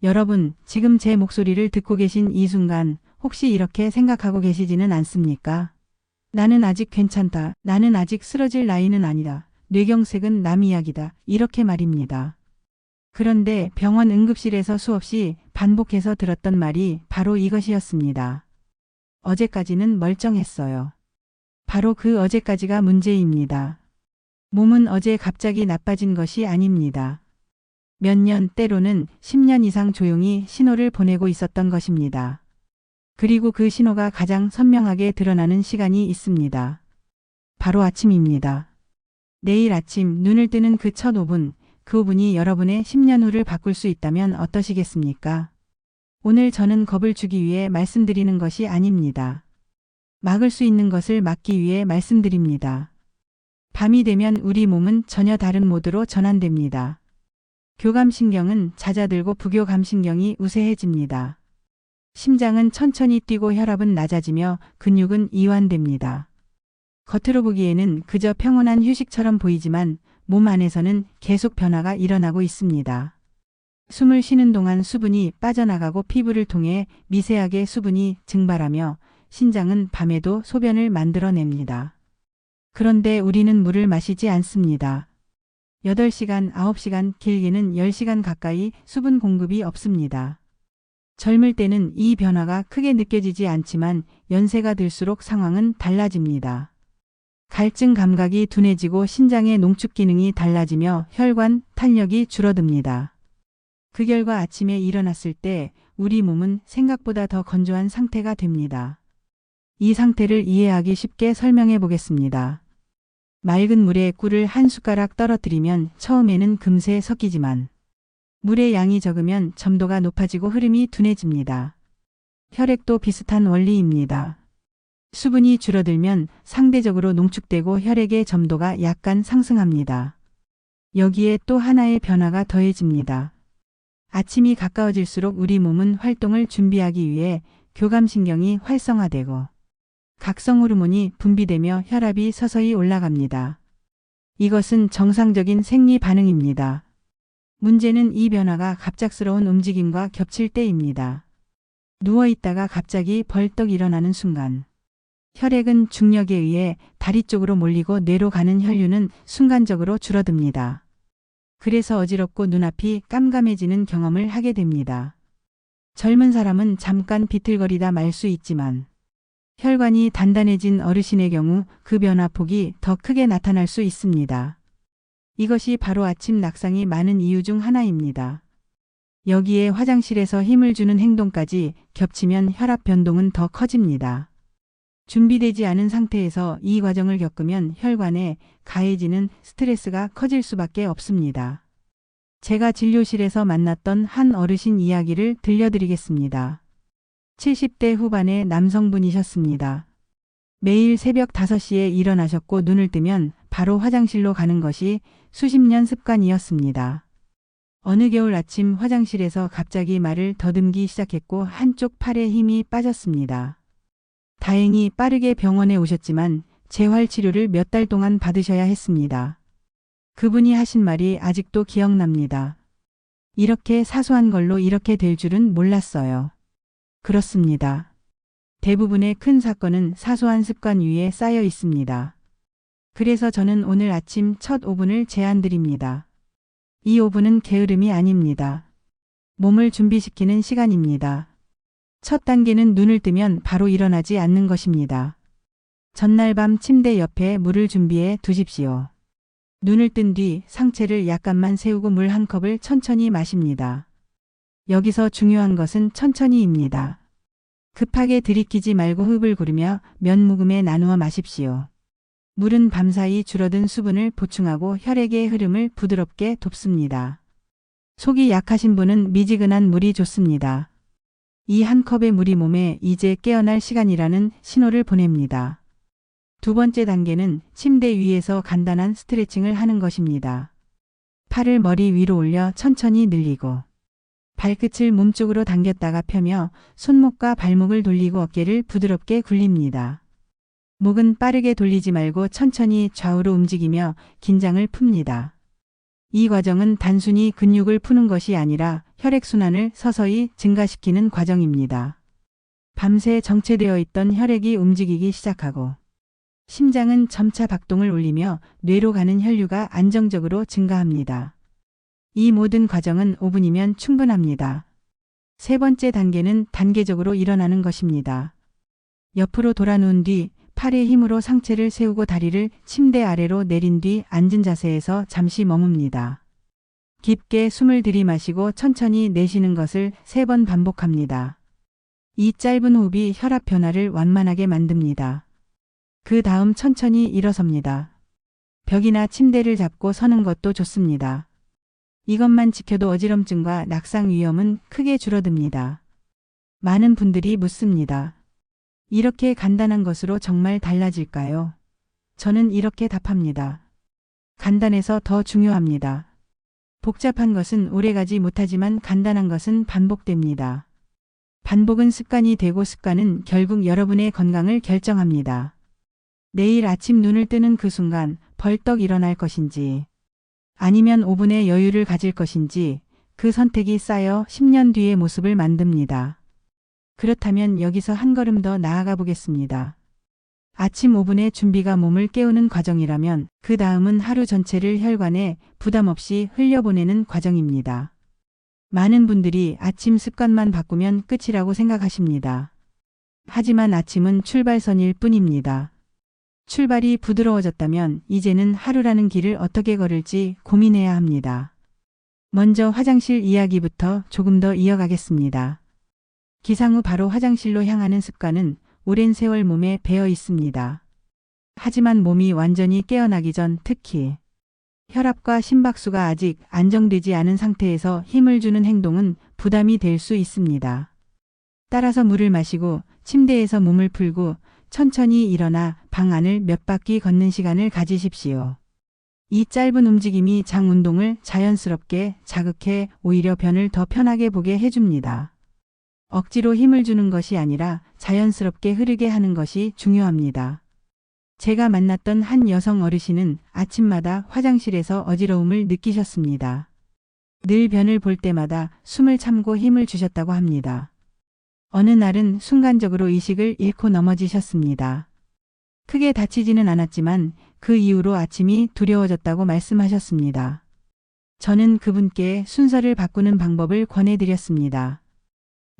여러분, 지금 제 목소리를 듣고 계신 이 순간 혹시 이렇게 생각하고 계시지는 않습니까? 나는 아직 괜찮다. 나는 아직 쓰러질 나이는 아니다. 뇌경색은 남 이야기다. 이렇게 말입니다. 그런데 병원 응급실에서 수없이 반복해서 들었던 말이 바로 이것이었습니다. 어제까지는 멀쩡했어요. 바로 그 어제까지가 문제입니다. 몸은 어제 갑자기 나빠진 것이 아닙니다. 몇 년, 때로는 10년 이상 조용히 신호를 보내고 있었던 것입니다. 그리고 그 신호가 가장 선명하게 드러나는 시간이 있습니다. 바로 아침입니다. 내일 아침 눈을 뜨는 그 첫 5분, 그 5분이 여러분의 10년 후를 바꿀 수 있다면 어떠시겠습니까? 오늘 저는 겁을 주기 위해 말씀드리는 것이 아닙니다. 막을 수 있는 것을 막기 위해 말씀드립니다. 밤이 되면 우리 몸은 전혀 다른 모드로 전환됩니다. 교감신경은 잦아들고 부교감신경이 우세해집니다. 심장은 천천히 뛰고 혈압은 낮아지며 근육은 이완됩니다. 겉으로 보기에는 그저 평온한 휴식처럼 보이지만 몸 안에서는 계속 변화가 일어나고 있습니다. 숨을 쉬는 동안 수분이 빠져나가고 피부를 통해 미세하게 수분이 증발하며 신장은 밤에도 소변을 만들어냅니다. 그런데 우리는 물을 마시지 않습니다. 8시간, 9시간, 길게는 10시간 가까이 수분 공급이 없습니다. 젊을 때는 이 변화가 크게 느껴지지 않지만 연세가 들수록 상황은 달라집니다. 갈증 감각이 둔해지고 신장의 농축 기능이 달라지며 혈관, 탄력이 줄어듭니다. 그 결과 아침에 일어났을 때 우리 몸은 생각보다 더 건조한 상태가 됩니다. 이 상태를 이해하기 쉽게 설명해 보겠습니다. 맑은 물에 꿀을 한 숟가락 떨어뜨리면 처음에는 금세 섞이지만 물의 양이 적으면 점도가 높아지고 흐름이 둔해집니다. 혈액도 비슷한 원리입니다. 수분이 줄어들면 상대적으로 농축되고 혈액의 점도가 약간 상승합니다. 여기에 또 하나의 변화가 더해집니다. 아침이 가까워질수록 우리 몸은 활동을 준비하기 위해 교감신경이 활성화되고 각성 호르몬이 분비되며 혈압이 서서히 올라갑니다. 이것은 정상적인 생리 반응입니다. 문제는 이 변화가 갑작스러운 움직임과 겹칠 때입니다. 누워있다가 갑자기 벌떡 일어나는 순간. 혈액은 중력에 의해 다리 쪽으로 몰리고 뇌로 가는 혈류는 순간적으로 줄어듭니다. 그래서 어지럽고 눈앞이 깜깜해지는 경험을 하게 됩니다. 젊은 사람은 잠깐 비틀거리다 말 수 있지만 혈관이 단단해진 어르신의 경우 그 변화폭이 더 크게 나타날 수 있습니다. 이것이 바로 아침 낙상이 많은 이유 중 하나입니다. 여기에 화장실에서 힘을 주는 행동까지 겹치면 혈압 변동은 더 커집니다. 준비되지 않은 상태에서 이 과정을 겪으면 혈관에 가해지는 스트레스가 커질 수밖에 없습니다. 제가 진료실에서 만났던 한 어르신 이야기를 들려드리겠습니다. 70대 후반의 남성분이셨습니다. 매일 새벽 5시에 일어나셨고 눈을 뜨면 바로 화장실로 가는 것이 수십 년 습관이었습니다. 어느 겨울 아침 화장실에서 갑자기 말을 더듬기 시작했고 한쪽 팔에 힘이 빠졌습니다. 다행히 빠르게 병원에 오셨지만 재활치료를 몇 달 동안 받으셔야 했습니다. 그분이 하신 말이 아직도 기억납니다. 이렇게 사소한 걸로 이렇게 될 줄은 몰랐어요. 그렇습니다. 대부분의 큰 사건은 사소한 습관 위에 쌓여 있습니다. 그래서 저는 오늘 아침 첫 5분을 제안드립니다. 이 5분은 게으름이 아닙니다. 몸을 준비시키는 시간입니다. 첫 단계는 눈을 뜨면 바로 일어나지 않는 것입니다. 전날 밤 침대 옆에 물을 준비해 두십시오. 눈을 뜬 뒤 상체를 약간만 세우고 물 한 컵을 천천히 마십니다. 여기서 중요한 것은 천천히입니다. 급하게 들이키지 말고 흡을 고르며 몇 모금에 나누어 마십시오. 물은 밤사이 줄어든 수분을 보충하고 혈액의 흐름을 부드럽게 돕습니다. 속이 약하신 분은 미지근한 물이 좋습니다. 이 한 컵의 물이 몸에 이제 깨어날 시간이라는 신호를 보냅니다. 두 번째 단계는 침대 위에서 간단한 스트레칭을 하는 것입니다. 팔을 머리 위로 올려 천천히 늘리고 발끝을 몸쪽으로 당겼다가 펴며 손목과 발목을 돌리고 어깨를 부드럽게 굴립니다. 목은 빠르게 돌리지 말고 천천히 좌우로 움직이며 긴장을 풉니다. 이 과정은 단순히 근육을 푸는 것이 아니라 혈액순환을 서서히 증가시키는 과정입니다. 밤새 정체되어 있던 혈액이 움직이기 시작하고 심장은 점차 박동을 올리며 뇌로 가는 혈류가 안정적으로 증가합니다. 이 모든 과정은 5분이면 충분합니다. 세 번째 단계는 단계적으로 일어나는 것입니다. 옆으로 돌아 누운 뒤 팔의 힘으로 상체를 세우고 다리를 침대 아래로 내린 뒤 앉은 자세에서 잠시 머뭅니다. 깊게 숨을 들이마시고 천천히 내쉬는 것을 3번 반복합니다. 이 짧은 호흡이 혈압 변화를 완만하게 만듭니다. 그 다음 천천히 일어섭니다. 벽이나 침대를 잡고 서는 것도 좋습니다. 이것만 지켜도 어지럼증과 낙상 위험은 크게 줄어듭니다. 많은 분들이 묻습니다. 이렇게 간단한 것으로 정말 달라질까요? 저는 이렇게 답합니다. 간단해서 더 중요합니다. 복잡한 것은 오래가지 못하지만 간단한 것은 반복됩니다. 반복은 습관이 되고 습관은 결국 여러분의 건강을 결정합니다. 내일 아침 눈을 뜨는 그 순간 벌떡 일어날 것인지 아니면 5분의 여유를 가질 것인지 그 선택이 쌓여 10년 뒤의 모습을 만듭니다. 그렇다면 여기서 한 걸음 더 나아가 보겠습니다. 아침 5분의 준비가 몸을 깨우는 과정이라면 그 다음은 하루 전체를 혈관에 부담 없이 흘려보내는 과정입니다. 많은 분들이 아침 습관만 바꾸면 끝이라고 생각하십니다. 하지만 아침은 출발선일 뿐입니다. 출발이 부드러워졌다면 이제는 하루라는 길을 어떻게 걸을지 고민해야 합니다. 먼저 화장실 이야기부터 조금 더 이어가겠습니다. 기상 후 바로 화장실로 향하는 습관은 오랜 세월 몸에 배어 있습니다. 하지만 몸이 완전히 깨어나기 전 특히 혈압과 심박수가 아직 안정되지 않은 상태에서 힘을 주는 행동은 부담이 될 수 있습니다. 따라서 물을 마시고 침대에서 몸을 풀고 천천히 일어나 방 안을 몇 바퀴 걷는 시간을 가지십시오. 이 짧은 움직임이 장 운동을 자연스럽게 자극해 오히려 변을 더 편하게 보게 해줍니다. 억지로 힘을 주는 것이 아니라 자연스럽게 흐르게 하는 것이 중요합니다. 제가 만났던 한 여성 어르신은 아침마다 화장실에서 어지러움을 느끼셨습니다. 늘 변을 볼 때마다 숨을 참고 힘을 주셨다고 합니다. 어느 날은 순간적으로 의식을 잃고 넘어지셨습니다. 크게 다치지는 않았지만 그 이후로 아침이 두려워졌다고 말씀하셨습니다. 저는 그분께 순서를 바꾸는 방법을 권해드렸습니다.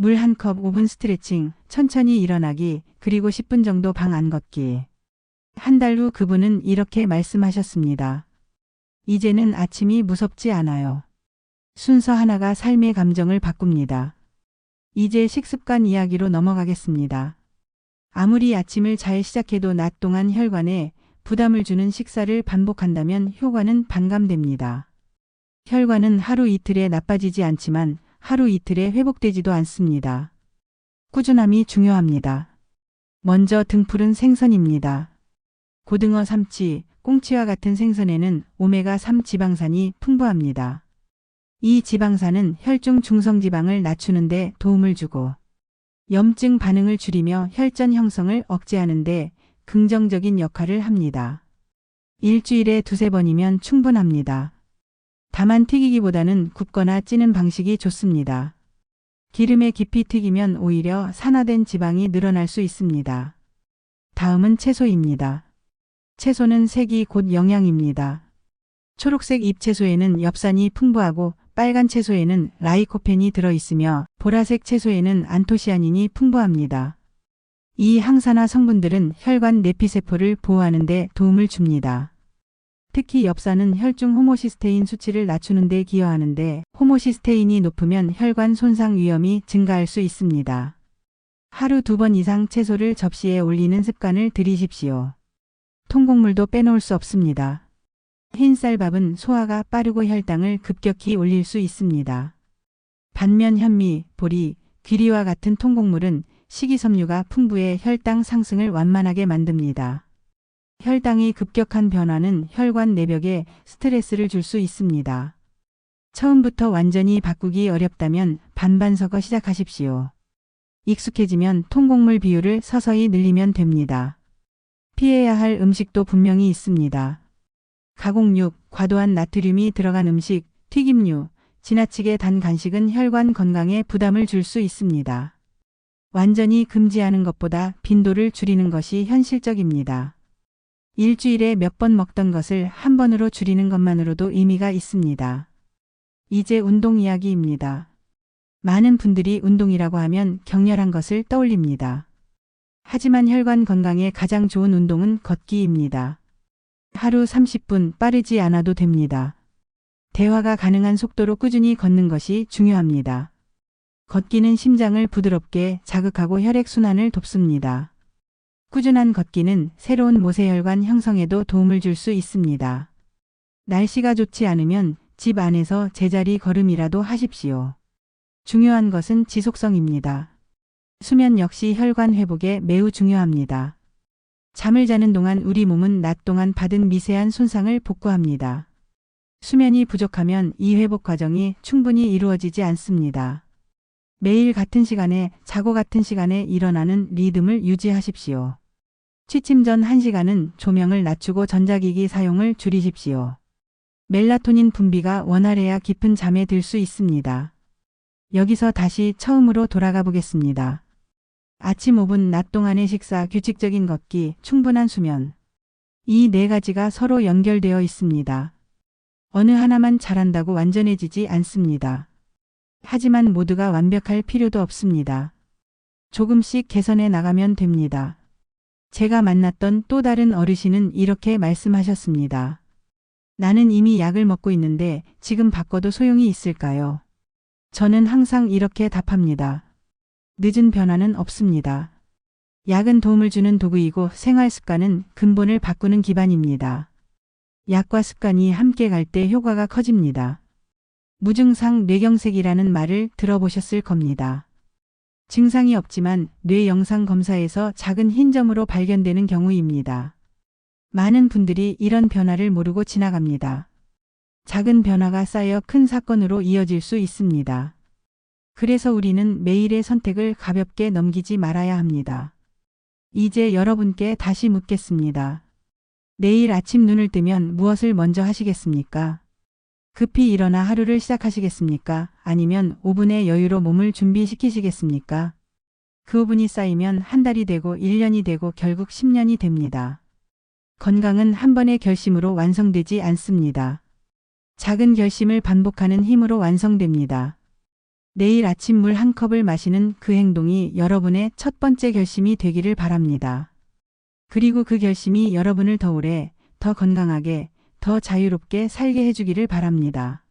물 한 컵 5분 스트레칭, 천천히 일어나기, 그리고 10분 정도 방 안 걷기. 한 달 후 그분은 이렇게 말씀하셨습니다. 이제는 아침이 무섭지 않아요. 순서 하나가 삶의 감정을 바꿉니다. 이제 식습관 이야기로 넘어가겠습니다. 아무리 아침을 잘 시작해도 낮 동안 혈관에 부담을 주는 식사를 반복한다면 효과는 반감됩니다. 혈관은 하루 이틀에 나빠지지 않지만 하루 이틀에 회복되지도 않습니다. 꾸준함이 중요합니다. 먼저 등푸른 생선입니다. 고등어, 삼치, 꽁치와 같은 생선에는 오메가3 지방산이 풍부합니다. 이 지방산은 혈중 중성지방을 낮추는 데 도움을 주고 염증 반응을 줄이며 혈전 형성을 억제하는 데 긍정적인 역할을 합니다. 일주일에 2~3번이면 충분합니다. 다만 튀기기보다는 굽거나 찌는 방식이 좋습니다. 기름에 깊이 튀기면 오히려 산화된 지방이 늘어날 수 있습니다. 다음은 채소입니다. 채소는 색이 곧 영양입니다. 초록색 잎채소에는 엽산이 풍부하고 빨간 채소에는 라이코펜이 들어있으며 보라색 채소에는 안토시아닌이 풍부합니다. 이 항산화 성분들은 혈관 내피세포를 보호하는 데 도움을 줍니다. 특히 엽산은 혈중 호모시스테인 수치를 낮추는 데 기여하는데 호모시스테인이 높으면 혈관 손상 위험이 증가할 수 있습니다. 하루 2번 이상 채소를 접시에 올리는 습관을 들이십시오. 통곡물도 빼놓을 수 없습니다. 흰쌀밥은 소화가 빠르고 혈당을 급격히 올릴 수 있습니다. 반면 현미, 보리, 귀리와 같은 통곡물은 식이섬유가 풍부해 혈당 상승을 완만하게 만듭니다. 혈당이 급격한 변화는 혈관 내벽에 스트레스를 줄 수 있습니다. 처음부터 완전히 바꾸기 어렵다면 반반 섞어 시작하십시오. 익숙해지면 통곡물 비율을 서서히 늘리면 됩니다. 피해야 할 음식도 분명히 있습니다. 가공육, 과도한 나트륨이 들어간 음식, 튀김류, 지나치게 단 간식은 혈관 건강에 부담을 줄 수 있습니다. 완전히 금지하는 것보다 빈도를 줄이는 것이 현실적입니다. 일주일에 몇 번 먹던 것을 한 번으로 줄이는 것만으로도 의미가 있습니다. 이제 운동 이야기입니다. 많은 분들이 운동이라고 하면 격렬한 것을 떠올립니다. 하지만 혈관 건강에 가장 좋은 운동은 걷기입니다. 하루 30분 빠르지 않아도 됩니다. 대화가 가능한 속도로 꾸준히 걷는 것이 중요합니다. 걷기는 심장을 부드럽게 자극하고 혈액순환을 돕습니다. 꾸준한 걷기는 새로운 모세혈관 형성에도 도움을 줄 수 있습니다. 날씨가 좋지 않으면 집 안에서 제자리 걸음이라도 하십시오. 중요한 것은 지속성입니다. 수면 역시 혈관 회복에 매우 중요합니다. 잠을 자는 동안 우리 몸은 낮 동안 받은 미세한 손상을 복구합니다. 수면이 부족하면 이 회복 과정이 충분히 이루어지지 않습니다. 매일 같은 시간에 자고 같은 시간에 일어나는 리듬을 유지하십시오. 취침 전 1시간은 조명을 낮추고 전자기기 사용을 줄이십시오. 멜라토닌 분비가 원활해야 깊은 잠에 들 수 있습니다. 여기서 다시 처음으로 돌아가 보겠습니다. 아침 5분 낮 동안의 식사, 규칙적인 걷기, 충분한 수면. 이 네 가지가 서로 연결되어 있습니다. 어느 하나만 잘한다고 완전해지지 않습니다. 하지만 모두가 완벽할 필요도 없습니다. 조금씩 개선해 나가면 됩니다. 제가 만났던 또 다른 어르신은 이렇게 말씀하셨습니다. 나는 이미 약을 먹고 있는데 지금 바꿔도 소용이 있을까요? 저는 항상 이렇게 답합니다. 늦은 변화는 없습니다. 약은 도움을 주는 도구이고 생활 습관은 근본을 바꾸는 기반입니다. 약과 습관이 함께 갈 때 효과가 커집니다. 무증상 뇌경색이라는 말을 들어보셨을 겁니다. 증상이 없지만 뇌 영상 검사에서 작은 흰 점으로 발견되는 경우입니다. 많은 분들이 이런 변화를 모르고 지나갑니다. 작은 변화가 쌓여 큰 사건으로 이어질 수 있습니다. 그래서 우리는 매일의 선택을 가볍게 넘기지 말아야 합니다. 이제 여러분께 다시 묻겠습니다. 내일 아침 눈을 뜨면 무엇을 먼저 하시겠습니까? 급히 일어나 하루를 시작하시겠습니까? 아니면 5분의 여유로 몸을 준비시키시겠습니까? 그 5분이 쌓이면 한 달이 되고 1년이 되고 결국 10년이 됩니다. 건강은 한 번의 결심으로 완성되지 않습니다. 작은 결심을 반복하는 힘으로 완성됩니다. 내일 아침 물 한 컵을 마시는 그 행동이 여러분의 첫 번째 결심이 되기를 바랍니다. 그리고 그 결심이 여러분을 더 오래, 더 건강하게, 더 자유롭게 살게 해주기를 바랍니다.